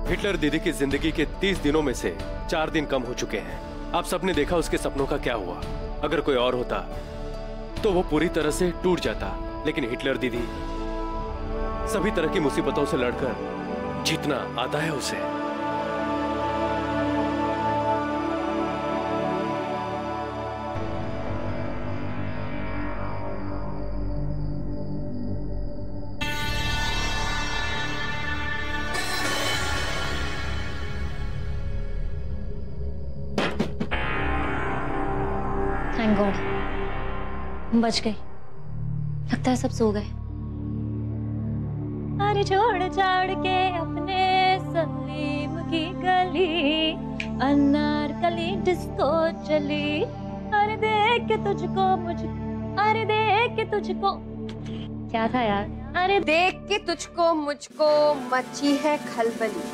Hitler दीदी की जिंदगी के 30 दिनों में से 4 दिन कम हो चुके हैं। आप सबने देखा उसके सपनों का क्या हुआ। अगर कोई और होता तो वो पूरी तरह से टूट जाता, लेकिन हिटलर दीदी सभी तरह की मुसीबतों से लड़कर जीतना आता है उसे। थैंक गॉड, बच गए। लगता है सब सो गए। अरे छोड़ छाड़ के अपने सलीम की गली, अनारकली डिस्को चली। अरे देख के तुझको अरे देख के तुझको, क्या था यार? अरे देख के तुझको मुझको मची है खलबली,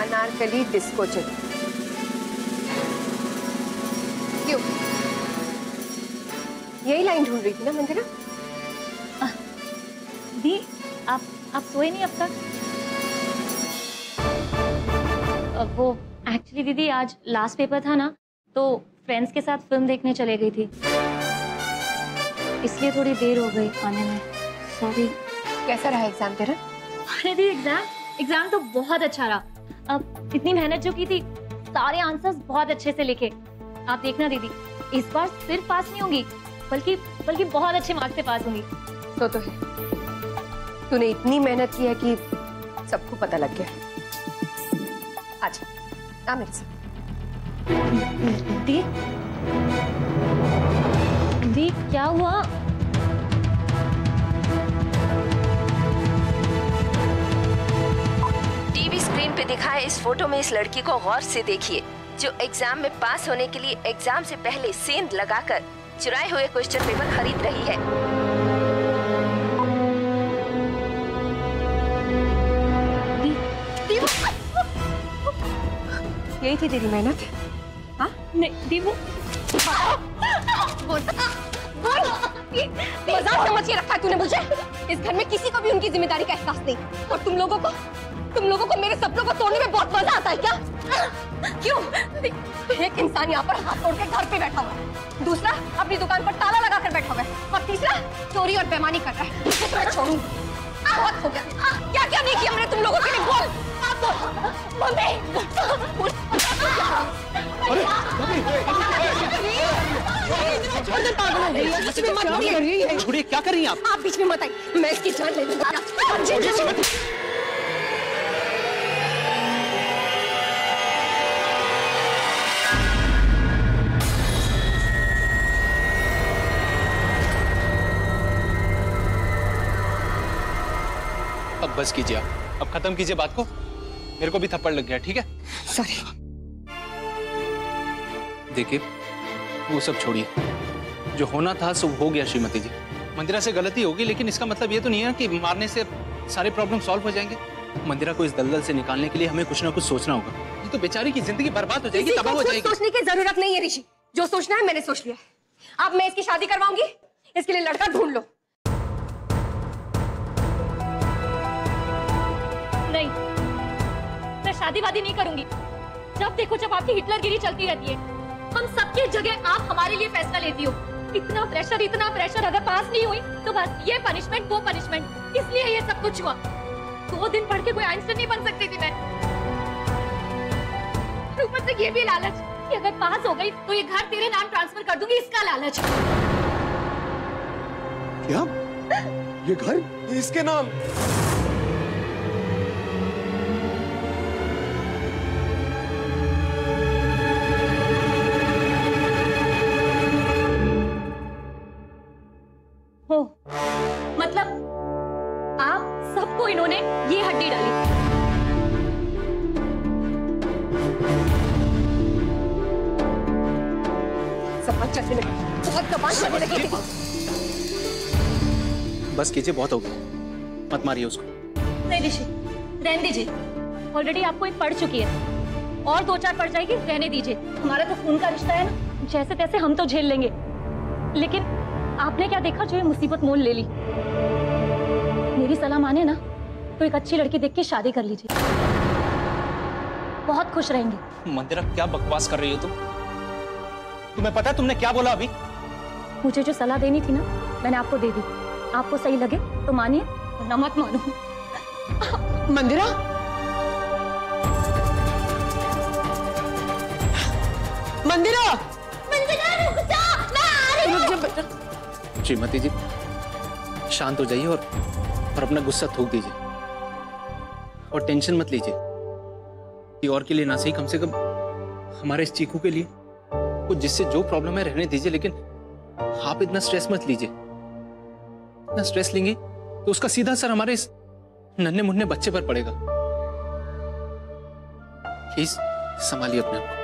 अनारकली डिस्को चली। क्यों यही लाइन ढूंढ रही थी ना मंदिरा? दी आप सोए नहीं अब तक? वो एक्चुअली दीदी आज लास्ट पेपर था ना, तो फ्रेंड्स के साथ फिल्म देखने चले गई थी, इसलिए थोड़ी देर हो गई आने में। सॉरी। कैसा रहा एग्जाम तेरा? अरे दी एग्जाम तो बहुत अच्छा रहा। अब इतनी मेहनत जो की थी, सारे आंसर्स बहुत अच्छे से लिखे। आप देखना दीदी, इस बार सिर्फ पास नहीं होंगी, बल्कि बहुत अच्छे मार्क्स से पास होंगी। तो है, तूने इतनी मेहनत की है कि सबको पता लग गया। आजा, आ मेरे साथ। दी क्या हुआ? टीवी स्क्रीन पे दिखाए इस फोटो में इस लड़की को गौर से देखिए, जो एग्जाम में पास होने के लिए एग्जाम से पहले सेंध लगाकर चुराए हुए क्वेश्चन पेपर खरीद रही है। यही थी तेरी मेहनत? हाँ? नहीं दी, वो मजाक समझ के रखा है तूने मुझे। इस घर में किसी को भी उनकी जिम्मेदारी का एहसास नहीं, और तुम लोगों को मेरे सपनों को तोड़ने में बहुत मजा आता है क्या? क्यों? एक इंसान यहाँ पर हाथ तोड़ के घर पे बैठा हुआ है, दूसरा अपनी दुकान पर ताला लगा कर बैठा हुआ है, और तीसरा चोरी और बेईमानी कर रहा है। इसे तो मैं छोड़ूंगी। बहुत हो गया। क्या क्या नहीं किया मैंने तुम लोगों के लिए? बोल। छोड़िए, क्या कर रही हैं आप बीच में मत आइए, मैं इसकी जान ले लूंगा। अब बस कीजिए, अब खत्म कीजिए बात को। मेरे को भी थप्पड़ लग गया, ठीक है? सॉरी। देखिए, वो सब छोड़िए, जो होना था सो हो गया श्रीमती जी। मंदिरा से गलती होगी, लेकिन इसका मतलब ये तो नहीं है कि मारने से सारे प्रॉब्लम सॉल्व हो जाएंगे। मंदिरा को इस दलदल से निकालने के लिए हमें कुछ ना कुछ सोचना होगा। ये तो बेचारी की जिंदगी बर्बाद हो जाएगी, तबाह हो जाएगी। सोचने की जरूरत नहीं है ऋषि, जो सोचना है मैंने सोच लिया। अब मैं इसकी शादी करवाऊंगी, इसके लिए लड़का ढूंढ लो। नहीं, मैं शादी वादी नहीं करूंगी। जब देखो जब आपकी हिटलरगिरी चलती रहती है, हम सबकी जगह आप हमारे लिए फैसला लेती हो। इतना प्रेशर, अगर पास नहीं हुई तो बस ये पनिशमेंट वो पनिशमेंट, इसलिए ये सब कुछ हुआ। 2 दिन पढ़ के कोई आइंस्टाइन नहीं बन सकती थी मैं। ऊपर से ये भी लालच कि अगर पास हो गई तो ये घर तेरे नाम ट्रांसफर कर दूंगी, इसका लालच। क्या? ये घर इसके नाम? हो, मतलब आप सबको इन्होंने ये हड्डी डाली। जबान चलने लगी, बहुत जबान चलने लगी। बस कीजिए, बहुत हो गया, मत मारिए उसको। नहीं ऋषि, रहने दीजिए। ऑलरेडी आपको एक पड़ चुकी है, और 2-4 पड़ जाएगी, रहने दीजिए। हमारा तो खून का रिश्ता है ना, जैसे तैसे हम तो झेल लेंगे। लेकिन आपने क्या देखा जो ये मुसीबत मोल ले ली? मेरी सलाह माने ना तो एक अच्छी लड़की देख के शादी कर लीजिए। बहुत खुश रहेंगे। मंदिरा क्या बकवास कर रही हो तुम? तुम्हें पता है तुमने क्या बोला अभी? मुझे जो सलाह देनी थी ना, मैंने आपको दे दी। आपको सही लगे तो मानिए, वरना मत मानो। मंदिरा, मंदिरा, मंदिरा रुक जा, मैं आ रही हूं। श्रीमती जी शांत हो जाइए और अपना गुस्सा थूक दीजिए और टेंशन मत लीजिए। कि और के लिए ना सही, कम से कम हमारे इस चीकू के लिए कुछ, जिससे जो प्रॉब्लम है रहने दीजिए, लेकिन आप इतना स्ट्रेस मत लीजिए। इतना स्ट्रेस लेंगी तो उसका सीधा असर हमारे इस नन्हे मुन्ने बच्चे पर पड़ेगा। प्लीज संभालिए अपने आप को।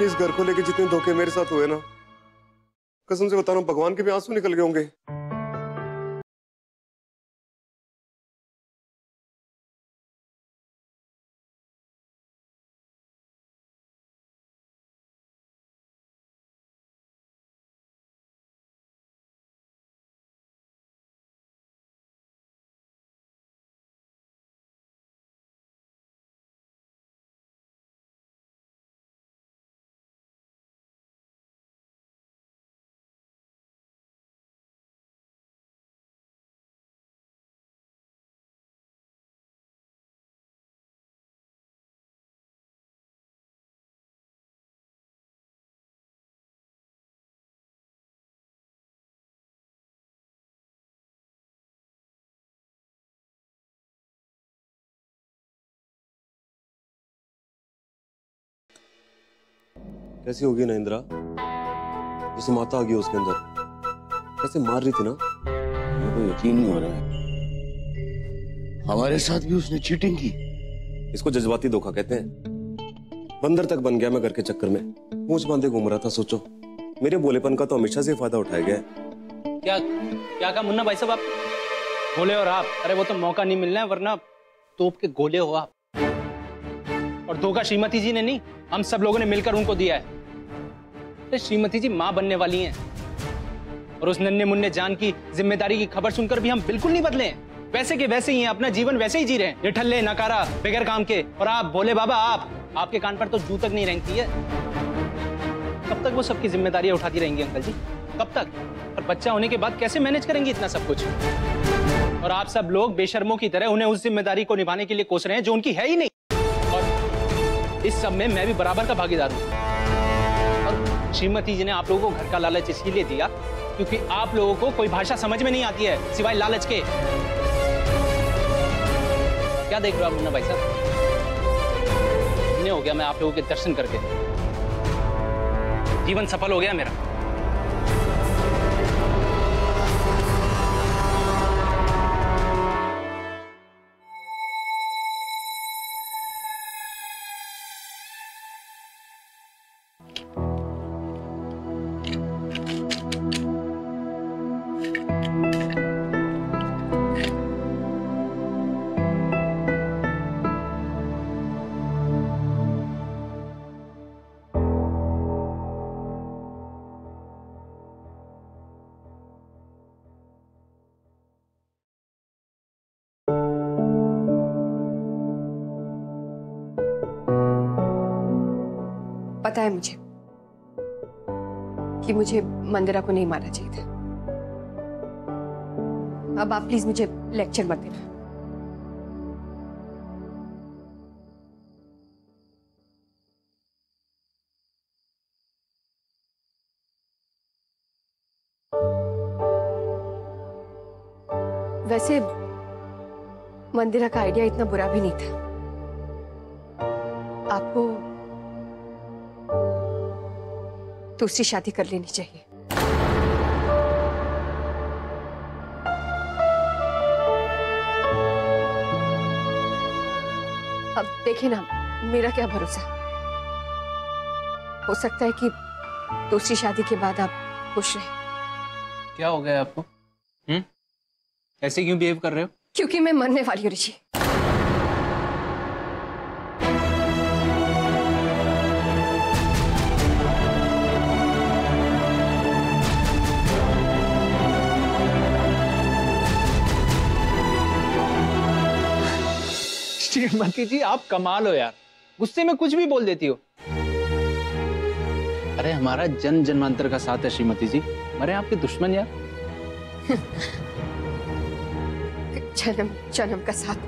इस घर को लेके जितने धोखे मेरे साथ हुए ना, कसम से बता रहा हूं, भगवान के भी आंसू निकल गए होंगे। कैसी होगी ना इंदिरा, जैसे माता आ गई उसके अंदर, कैसे मार रही थी ना। मेरे को यकीन नहीं हो रहा है, हमारे साथ भी उसने चीटिंग की। इसको जज्बाती धोखा कहते हैं। बंदर तक बन गया मैं घर के चक्कर में, पूंछ बांधे घूम रहा था। सोचो, मेरे बोलेपन का तो हमेशा से फायदा उठाया गया है। क्या क्या कहा मुन्ना भाई साहब आप? बोले और आप? अरे वो तो मौका नहीं मिलना है, वरना तोप के गोले हो आप। और धोखा श्रीमती जी ने नहीं, हम सब लोगों ने मिलकर उनको दिया है। अरे श्रीमती जी मां बनने वाली हैं, और उस नन्हे मुन्ने जान की जिम्मेदारी की खबर सुनकर भी हम बिल्कुल नहीं बदले हैं। वैसे के वैसे ही हैं, अपना जीवन वैसे ही जी रहे हैं, निठल्ले नकारा बगैर काम के। और आप बोले बाबा, आपके कान पर तो जू तक नहीं रेंगती है। कब तक वो सबकी जिम्मेदारियां उठाती रहेंगी अंकल जी? कब तक? और बच्चा होने के बाद कैसे मैनेज करेंगी इतना सब कुछ? और आप सब लोग बेशर्मों की तरह उन्हें उस जिम्मेदारी को निभाने के लिए कोस रहे हैं जो उनकी है ही नहीं। और इस सब में मैं भी बराबर का भागीदार हूं। और श्रीमती जी ने आप लोगों को घर का लालच इसलिए दिया क्योंकि आप लोगों को कोई भाषा समझ में नहीं आती है सिवाय लालच के। क्या देख रहे हो आप मुन्ना भाई साहब? हो गया मैं आप लोगों के दर्शन करके, जीवन सफल हो गया मेरा। पता है मुझे कि मुझे मंदिरा को नहीं मारना चाहिए था। अब आप प्लीज मुझे लेक्चर मत देना। वैसे मंदिरा का आइडिया इतना बुरा भी नहीं था। आपको दूसरी शादी कर लेनी चाहिए। अब देखिए ना, मेरा क्या भरोसा, हो सकता है कि दूसरी शादी के बाद आप खुश रहे। क्या हो गया आपको? ऐसे क्यों बिहेव कर रहे हो? क्योंकि मैं मरने वाली हूँ ऋषि। श्रीमती जी आप कमाल हो यार, गुस्से में कुछ भी बोल देती हो। अरे हमारा जन्म जन्मांतर का साथ है श्रीमती जी, मरे आपके दुश्मन यार। जन्म जन्म का साथ।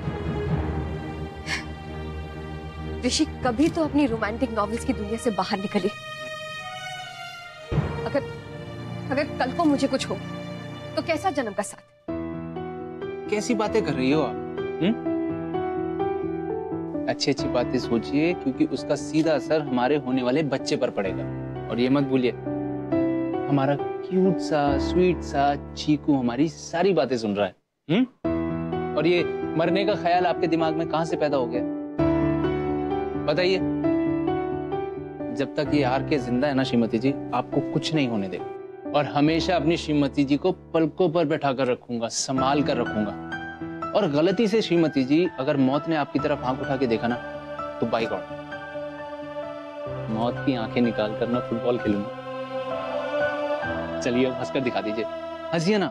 ऋषि कभी तो अपनी रोमांटिक नॉवेल्स की दुनिया से बाहर निकले। अगर कल को मुझे कुछ हो गया तो कैसा जन्म का साथ? कैसी बातें कर रही हो आप? अच्छी अच्छी बातें सोचिए, क्योंकि उसका सीधा असर हमारे होने वाले बच्चे पर पड़ेगा। और ये मत भूलिए, हमारा क्यूट सा स्वीट सा चीकू हमारी सारी बातें सुन रहा है। और ये मरने का ख्याल आपके दिमाग में कहां से पैदा हो गया बताइए? जब तक ये आर के जिंदा है ना श्रीमती जी, आपको कुछ नहीं होने देगा। और हमेशा अपनी श्रीमती जी को पलकों पर बैठा कर रखूंगा, संभाल कर रखूंगा। और गलती से श्रीमती जी अगर मौत ने आपकी तरफ आंख उठा के देखा ना, तो बाय गॉड, मौत की आंखें निकाल कर ना फुटबॉल खेलूंगा। चलिए अब हंसकर दिखा दीजिए, हंसिए ना।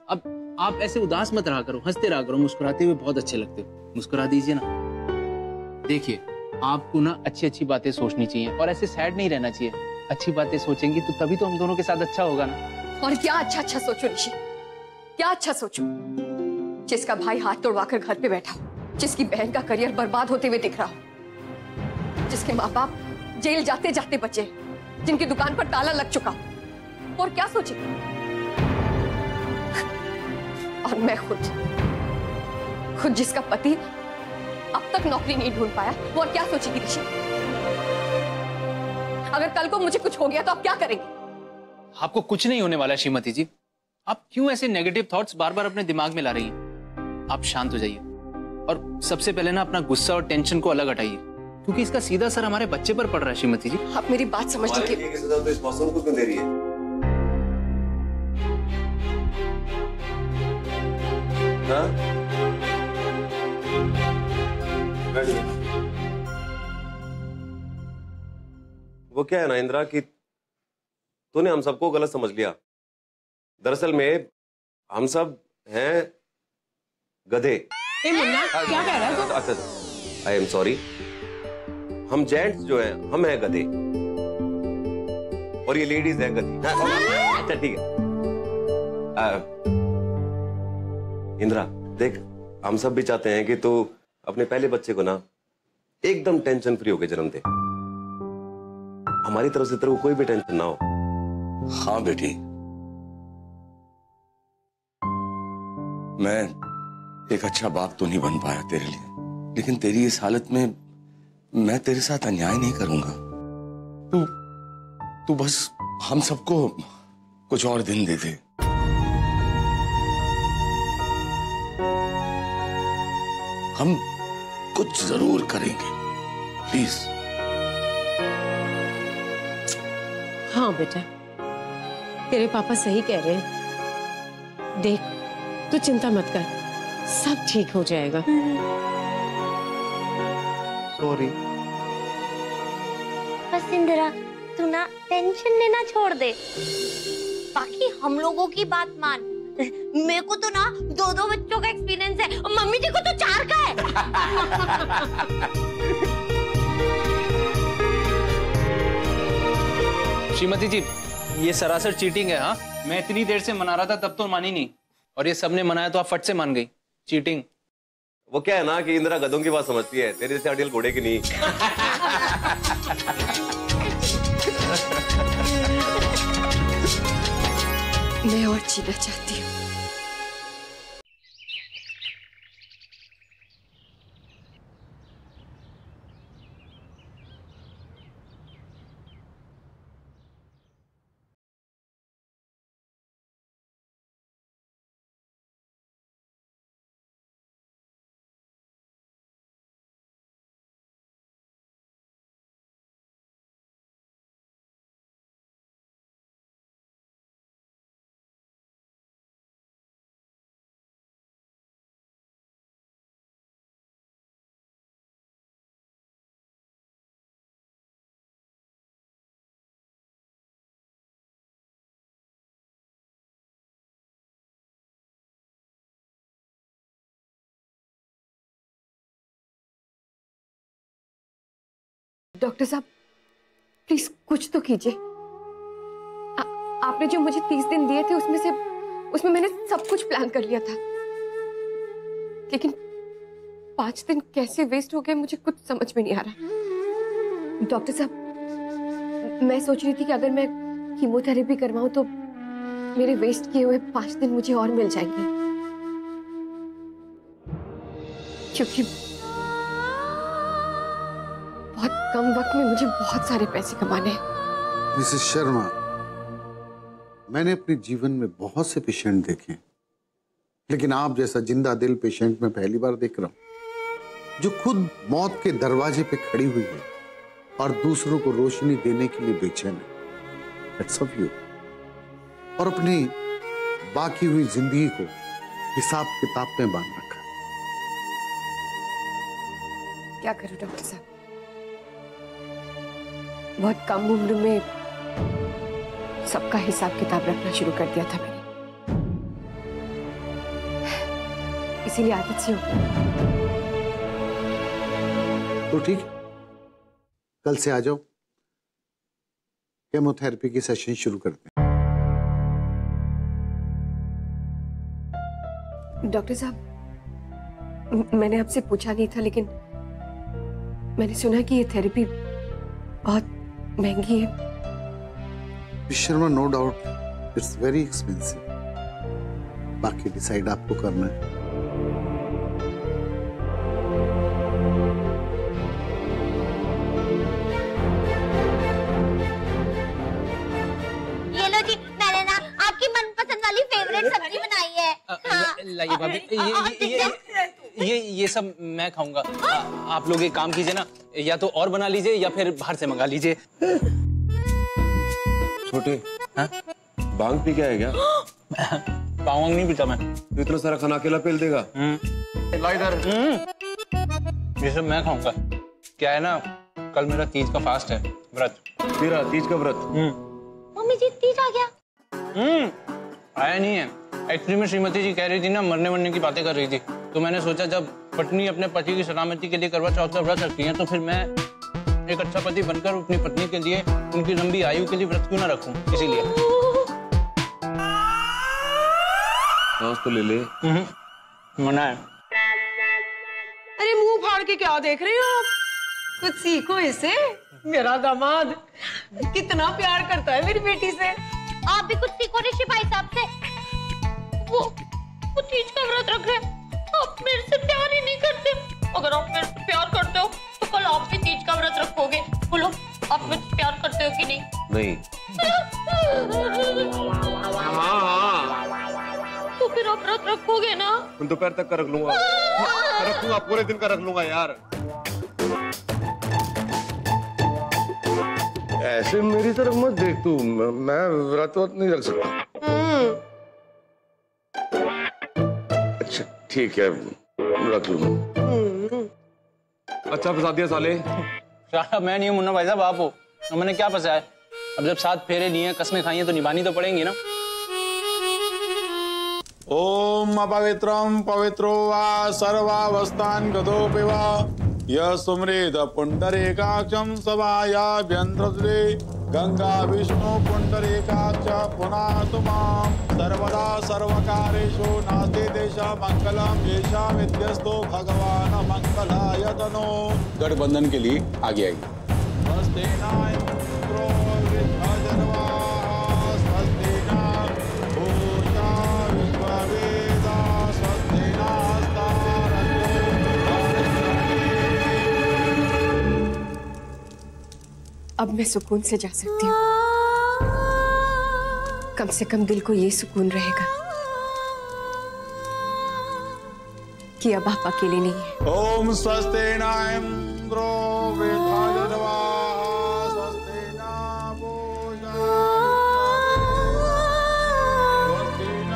अब आप ऐसे उदास मत रहा करो, हंसते रहा करो, मुस्कुराते हुए बहुत अच्छे लगते हो, मुस्कुरा दीजिए ना। देखिए आपको ना अच्छी अच्छी बातें सोचनी चाहिए और ऐसे सैड नहीं रहना चाहिए। अच्छी बातें सोचेंगी तो तभी तो हम दोनों के साथ अच्छा होगा ना। और क्या अच्छा अच्छा सोचो ऋषि, क्या अच्छा सोचो? जिसका भाई हाथ तोड़वाकर घर पे बैठा हो, जिसकी बहन का करियर बर्बाद होते हुए दिख रहा हो, जिसके माँ बाप जेल जाते जाते बचे, जिनकी दुकान पर ताला लग चुका हो, और क्या सोचे? और मैं खुद जिसका पति अब तक नौकरी नहीं ढूंढ पाया, वो और क्या सोचेगी ऋषि? अगर कल को मुझे कुछ हो गया तो आप क्या करेंगे? आपको कुछ नहीं होने वाला श्रीमती जी। आप क्यों ऐसे नेगेटिव थॉट्स बार बार अपने दिमाग में ला रही हैं? आप शांत हो जाइए और सबसे पहले ना अपना गुस्सा और टेंशन को अलग हटाइए, क्योंकि इसका सीधा असर हमारे बच्चे पर पड़ रहा है श्रीमती जी। आप मेरी बात समझने की तो इस मौसम को क्यों दे रही है? हाँ? वो क्या है ना इंदिरा कि तूने हम सबको गलत समझ लिया। दरअसल में हम सब हैं गधे। मुन्ना क्या कह रहा है तू? अच्छा आई एम सॉरी, हम जेंट्स जो हैं हम हैं गधे और ये लेडीज हैं गधी। अच्छा ठीक है। इंदिरा देख, हम सब भी चाहते हैं कि तू अपने पहले बच्चे को ना एकदम टेंशन फ्री होकर जन्म दे। हमारी तरफ से तेरे को कोई भी टेंशन ना हो। हाँ बेटी, मैं एक अच्छा बाप तो नहीं बन पाया तेरे लिए, लेकिन तेरी इस हालत में मैं तेरे साथ अन्याय नहीं करूंगा। तू बस हम सबको कुछ और दिन दे दे। हम कुछ जरूर करेंगे, प्लीज। हाँ बेटा, तेरे पापा सही कह रहे हैं। देख, तू चिंता मत कर, सब ठीक हो जाएगा। सॉरी। बस इंदिरा, तू ना टेंशन लेना छोड़ दे, बाकी हम लोगों की बात मान। मेरे को तो ना 2 बच्चों का एक्सपीरियंस है और मम्मी जी को तो 4 का है। श्रीमती जी, ये सरासर चीटिंग है। हाँ, मैं इतनी देर से मना रहा था तब तो मानी नहीं, और ये सबने मनाया तो आप फट से मान गई। चीटिंग। वो क्या है ना कि इंदिरा गधों की बात समझती है, तेरे जैसे अड़ियल घोड़े की नहीं। मैं और जीना चाहती हूँ। डॉक्टर साहब प्लीज कुछ तो कीजिए। आपने जो मुझे 30 दिन दिए थे उसमें मैंने सब कुछ प्लान कर लिया था, लेकिन 5 दिन कैसे वेस्ट हो गए मुझे कुछ समझ में नहीं आ रहा। डॉक्टर साहब मैं सोच रही थी कि अगर मैं कीमोथेरेपी करवाऊं तो मेरे वेस्ट किए हुए 5 दिन मुझे और मिल जाएंगे, क्योंकि बहुत कम वक्त में मुझे बहुत सारे पैसे कमाने हैं। मिसेस शर्मा, मैंने अपने जीवन में बहुत से पेशेंट देखे, लेकिन आप जैसा जिंदा दिल पेशेंट मैं पहली बार देख रहा हूं, जो खुद मौत के दरवाजे पे खड़ी हुई है और दूसरों को रोशनी देने के लिए बेचैन है। That's of you. और अपनी बाकी हुई जिंदगी को हिसाब किताब में बांध रखा। क्या करूं डॉक्टर साहब, बहुत कम उम्र में सबका हिसाब किताब रखना शुरू कर दिया था मैंने, इसीलिए आदत सी हो गई। तो ठीक, कल से आ जाओ, केमोथेरेपी की सेशन शुरू करते हैं। डॉक्टर साहब मैंने आपसे पूछा नहीं था, लेकिन मैंने सुना कि ये थेरेपी बहुत महंगी है। Sharma, no doubt it's very expensive, बाकी डिसाइड आपको करना है। ये लो जी, मैंने ना आपकी मनपसंद वाली फेवरेट सब्जी बनाई है। हाँ। लाइए भाभी, ये सब मैं खाऊंगा। आप लोग एक काम कीजिए ना, या तो और बना लीजिए या फिर बाहर से मंगा लीजिए। छोटे, हाँ? बांग पी क्या है क्या? बांग नहीं पीता मैं। तो इतना सारा खाना अकेला पेल देगा? ला इधर। ये सब मैं खाऊंगा। क्या है ना, कल मेरा तीज का फास्ट है, व्रत। तेरा तीज का व्रत? मम्मी जी तीज आ गया? आया नहीं है। एक्चुअली में श्रीमती जी कह रही थी ना, मरने की बातें कर रही थी, तो मैंने सोचा जब पत्नी अपने पति की सलामती के लिए करवा चौथ का व्रत रखती है, तो फिर मैं एक अच्छा पति बनकर अपनी पत्नी के लिए, उनकी लंबी आयु के लिए व्रत क्यों ना रखूं, इसीलिए। सांस तो ले ले। मना है। अरे मुंह फाड़ के क्या देख रहे हो आप? कुछ सीखो इससे। मेरा दामाद कितना प्यार करता है मेरी बेटी से। आप भी कुछ सीखो ऋषि भाई साहब से। वो तीज का व्रत रख रहे हैं, आप मेरे से प्यार ही नहीं करते। अगर आप मेरे से प्यार करते हो तो कल आप भी तीज का व्रत रखोगे। बोलो, आप मुझसे प्यार करते हो कि नहीं? नहीं। तो फिर आप व्रत रखोगे ना? दोपहर तक का रख लूंगा। रखूंगा, पूरे दिन का रख लूंगा यार। ऐसे मेरी तरफ मत देख तू, मैं व्रत नहीं रख सकता। अच्छा ठीक है, रख लूंगा। अच्छा फंसा दिया साले। साला मैं नहीं हूं मुन्ना भाई साहब, आप हो। तो मैंने क्या फंसाया है? अब जब 7 फेरे लिए, कसमें खाई हैं, तो निभानी तो पड़ेंगी ना। ओम अपवित्रम पवित्रो वा सर्वावस्थान गतोऽपि वा यः सुमरेद पुंडरीकाक्षं सभायाभ्यन्तरे गंगा विष्णु पुंडरीकाक्ष पुनातु मां सर्वदा सर्वकारेषु नास्ति देशा मंगलम येषा विद्यस्तो भगवान मंगलाय तनो। गठबंधन के लिए आगे आइए। अब मैं सुकून से जा सकती हूँ। कम से कम दिल को ये सुकून रहेगा कि अब आप अकेले नहीं हैं। ओम स्वस्ति न इंद्रो वृद्धाजनवा स्वस्ति न पूजा स्वस्ति न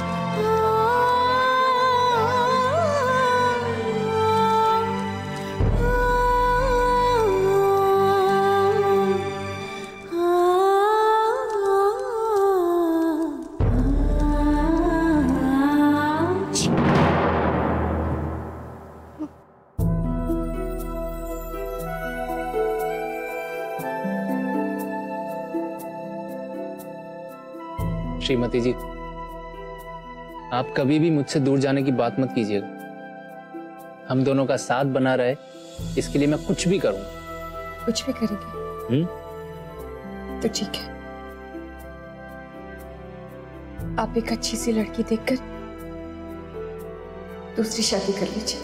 श्रीमती जी, आप कभी भी मुझसे दूर जाने की बात मत कीजिएगा। हम दोनों का साथ बना रहे, इसके लिए मैं कुछ भी करूंगा। कुछ भी करेंगे? तो ठीक है, आप एक अच्छी सी लड़की देखकर दूसरी शादी कर लीजिए।